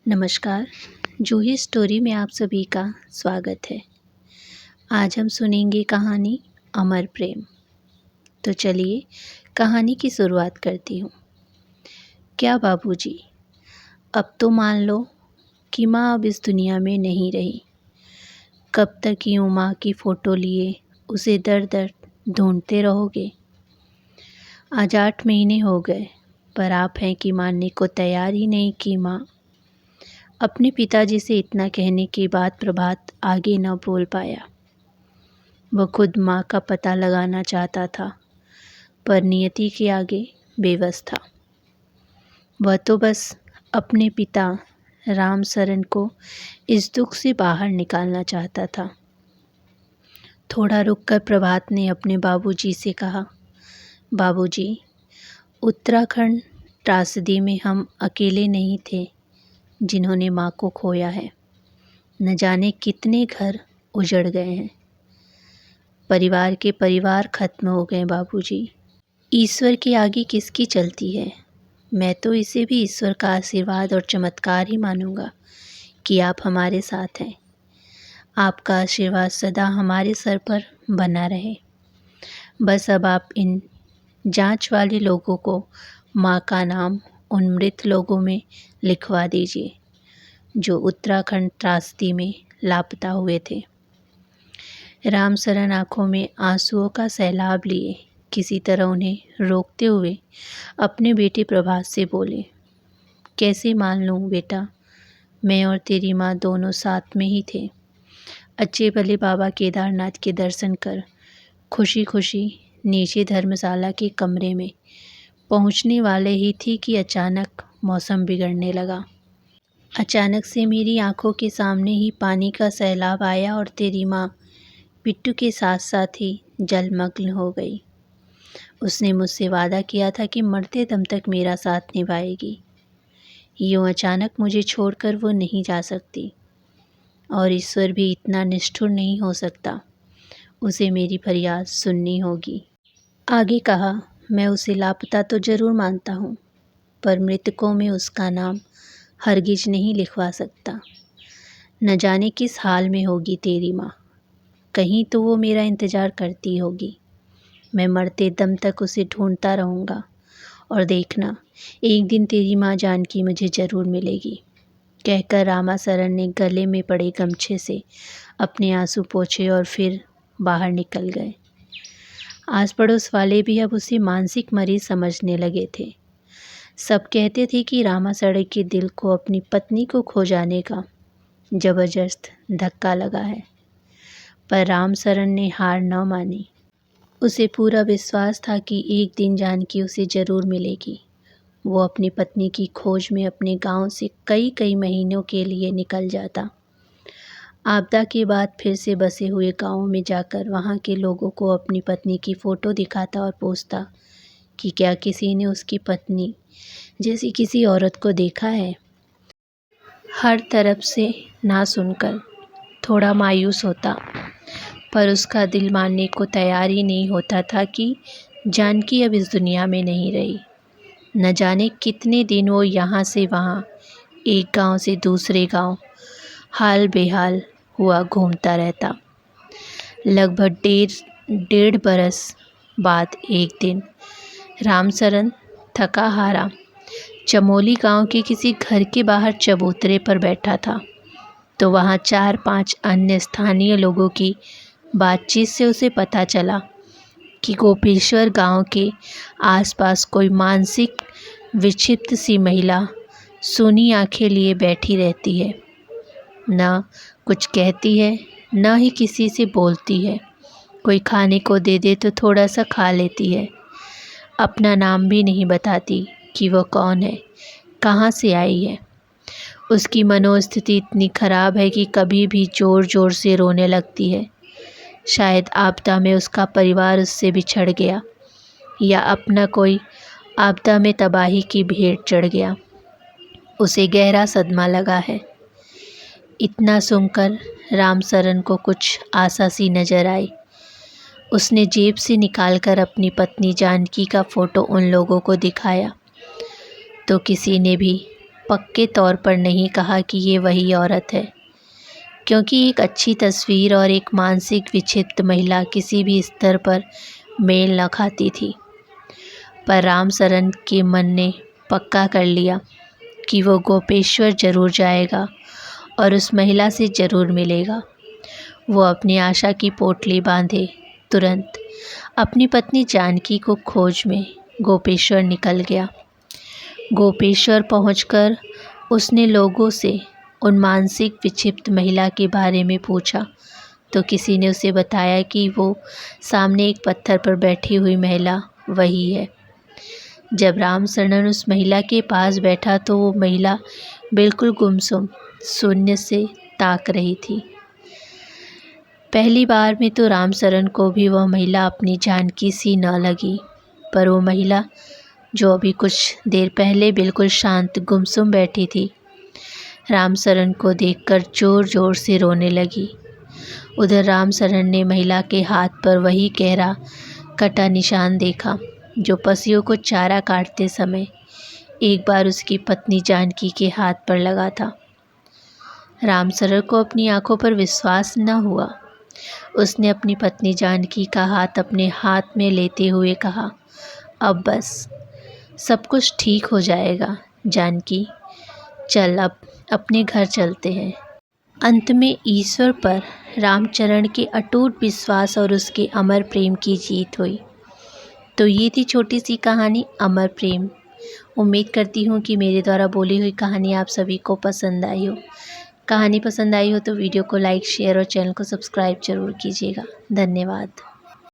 नमस्कार। जूही स्टोरी में आप सभी का स्वागत है। आज हम सुनेंगे कहानी अमर प्रेम। तो चलिए कहानी की शुरुआत करती हूँ। क्या बाबूजी, अब तो मान लो कि माँ अब इस दुनिया में नहीं रही। कब तक यूँ माँ की फ़ोटो लिए उसे दर दर ढूंढते रहोगे? आज 8 महीने हो गए, पर आप हैं कि मानने को तैयार ही नहीं कि माँ। अपने पिताजी से इतना कहने के बाद प्रभात आगे न बोल पाया। वह खुद माँ का पता लगाना चाहता था, पर नियति के आगे बेबस था। वह तो बस अपने पिता राम सरन को इस दुख से बाहर निकालना चाहता था। थोड़ा रुककर प्रभात ने अपने बाबूजी से कहा, बाबूजी, उत्तराखंड त्रासदी में हम अकेले नहीं थे जिन्होंने माँ को खोया है। न जाने कितने घर उजड़ गए हैं। परिवार के परिवार खत्म हो गए बाबूजी। ईश्वर के आगे किसकी चलती है? मैं तो इसे भी ईश्वर का आशीर्वाद और चमत्कार ही मानूंगा कि आप हमारे साथ हैं। आपका आशीर्वाद सदा हमारे सर पर बना रहे। बस अब आप इन जांच वाले लोगों को माँ का नाम उन मृत लोगों में लिखवा दीजिए जो उत्तराखंड त्रासदी में लापता हुए थे। राम सरन आँखों में आंसुओं का सैलाब लिए किसी तरह उन्हें रोकते हुए अपने बेटे प्रभात से बोले, कैसे मान लूँ बेटा, मैं और तेरी माँ दोनों साथ में ही थे। अच्छे भले बाबा केदारनाथ के दर्शन कर खुशी खुशी नीचे धर्मशाला के कमरे में पहुँचने वाले ही थी कि अचानक मौसम बिगड़ने लगा। अचानक से मेरी आंखों के सामने ही पानी का सैलाब आया और तेरी माँ पिट्टू के साथ साथ ही जलमग्न हो गई। उसने मुझसे वादा किया था कि मरते दम तक मेरा साथ निभाएगी। यूँ अचानक मुझे छोड़कर वो नहीं जा सकती, और ईश्वर भी इतना निष्ठुर नहीं हो सकता। उसे मेरी फरियाद सुननी होगी। आगे कहा, मैं उसे लापता तो ज़रूर मानता हूँ, पर मृतकों में उसका नाम हरगिज नहीं लिखवा सकता। न जाने किस हाल में होगी तेरी माँ। कहीं तो वो मेरा इंतज़ार करती होगी। मैं मरते दम तक उसे ढूंढता रहूँगा, और देखना एक दिन तेरी माँ जानकी मुझे ज़रूर मिलेगी। कहकर रामा सरन ने गले में पड़े गमछे से अपने आंसू पोंछे और फिर बाहर निकल गए। आस पड़ोस वाले भी अब उसे मानसिक मरीज समझने लगे थे। सब कहते थे कि रामा सरन के दिल को अपनी पत्नी को खो जाने का ज़बरदस्त धक्का लगा है। पर राम सरन ने हार न मानी। उसे पूरा विश्वास था कि एक दिन जानकी उसे ज़रूर मिलेगी। वो अपनी पत्नी की खोज में अपने गांव से कई महीनों के लिए निकल जाता। आपदा के बाद फिर से बसे हुए गांवों में जाकर वहां के लोगों को अपनी पत्नी की फ़ोटो दिखाता और पूछता कि क्या किसी ने उसकी पत्नी जैसी किसी औरत को देखा है। हर तरफ से ना सुनकर थोड़ा मायूस होता, पर उसका दिल मानने को तैयार ही नहीं होता था कि जानकी अब इस दुनिया में नहीं रही। न जाने कितने दिन वो यहाँ से वहाँ, एक गांव से दूसरे गांव, हाल बेहाल हुआ घूमता रहता। लगभग डेढ़ बरस बाद एक दिन राम सरन थका हारा चमोली गांव के किसी घर के बाहर चबूतरे पर बैठा था, तो वहाँ 4-5 अन्य स्थानीय लोगों की बातचीत से उसे पता चला कि गोपेश्वर गांव के आसपास कोई मानसिक विक्षिप्त सी महिला सूनी आंखें लिए बैठी रहती है। न कुछ कहती है, न ही किसी से बोलती है। कोई खाने को दे दे तो थोड़ा सा खा लेती है। अपना नाम भी नहीं बताती कि वो कौन है, कहाँ से आई है। उसकी मनोस्थिति इतनी खराब है कि कभी भी ज़ोर ज़ोर से रोने लगती है। शायद आपदा में उसका परिवार उससे बिछड़ गया, या अपना कोई आपदा में तबाही की भेंट चढ़ गया। उसे गहरा सदमा लगा है। इतना सुनकर राम सरन को कुछ आशा सी नज़र आई। उसने जेब से निकालकर अपनी पत्नी जानकी का फ़ोटो उन लोगों को दिखाया, तो किसी ने भी पक्के तौर पर नहीं कहा कि ये वही औरत है, क्योंकि एक अच्छी तस्वीर और एक मानसिक विक्षिप्त महिला किसी भी स्तर पर मेल न खाती थी। पर रामचरण के मन ने पक्का कर लिया कि वो गोपेश्वर जरूर जाएगा और उस महिला से ज़रूर मिलेगा। वो अपनी आशा की पोटली बांधे तुरंत अपनी पत्नी जानकी को खोज में गोपेश्वर निकल गया। गोपेश्वर पहुंचकर उसने लोगों से उन मानसिक विक्षिप्त महिला के बारे में पूछा तो किसी ने उसे बताया कि वो सामने एक पत्थर पर बैठी हुई महिला वही है। जब रामचरण उस महिला के पास बैठा तो वो महिला बिल्कुल गुमसुम शून्य से ताक रही थी। पहली बार में तो रामचरण को भी वह महिला अपनी जानकी सी न लगी, पर वो महिला जो अभी कुछ देर पहले बिल्कुल शांत गुमसुम बैठी थी, रामचरण को देखकर ज़ोर ज़ोर से रोने लगी। उधर रामचरण ने महिला के हाथ पर वही गहरा कटा निशान देखा जो पशुओं को चारा काटते समय एक बार उसकी पत्नी जानकी के हाथ पर लगा था। रामचरण को अपनी आंखों पर विश्वास न हुआ। उसने अपनी पत्नी जानकी का हाथ अपने हाथ में लेते हुए कहा, अब बस सब कुछ ठीक हो जाएगा जानकी, चल अब अपने घर चलते हैं। अंत में ईश्वर पर रामचरण के अटूट विश्वास और उसके अमर प्रेम की जीत हुई। तो ये थी छोटी सी कहानी अमर प्रेम। उम्मीद करती हूँ कि मेरे द्वारा बोली हुई कहानी आप सभी को पसंद आई हो। कहानी पसंद आई हो तो वीडियो को लाइक, शेयर और चैनल को सब्सक्राइब जरूर कीजिएगा। धन्यवाद।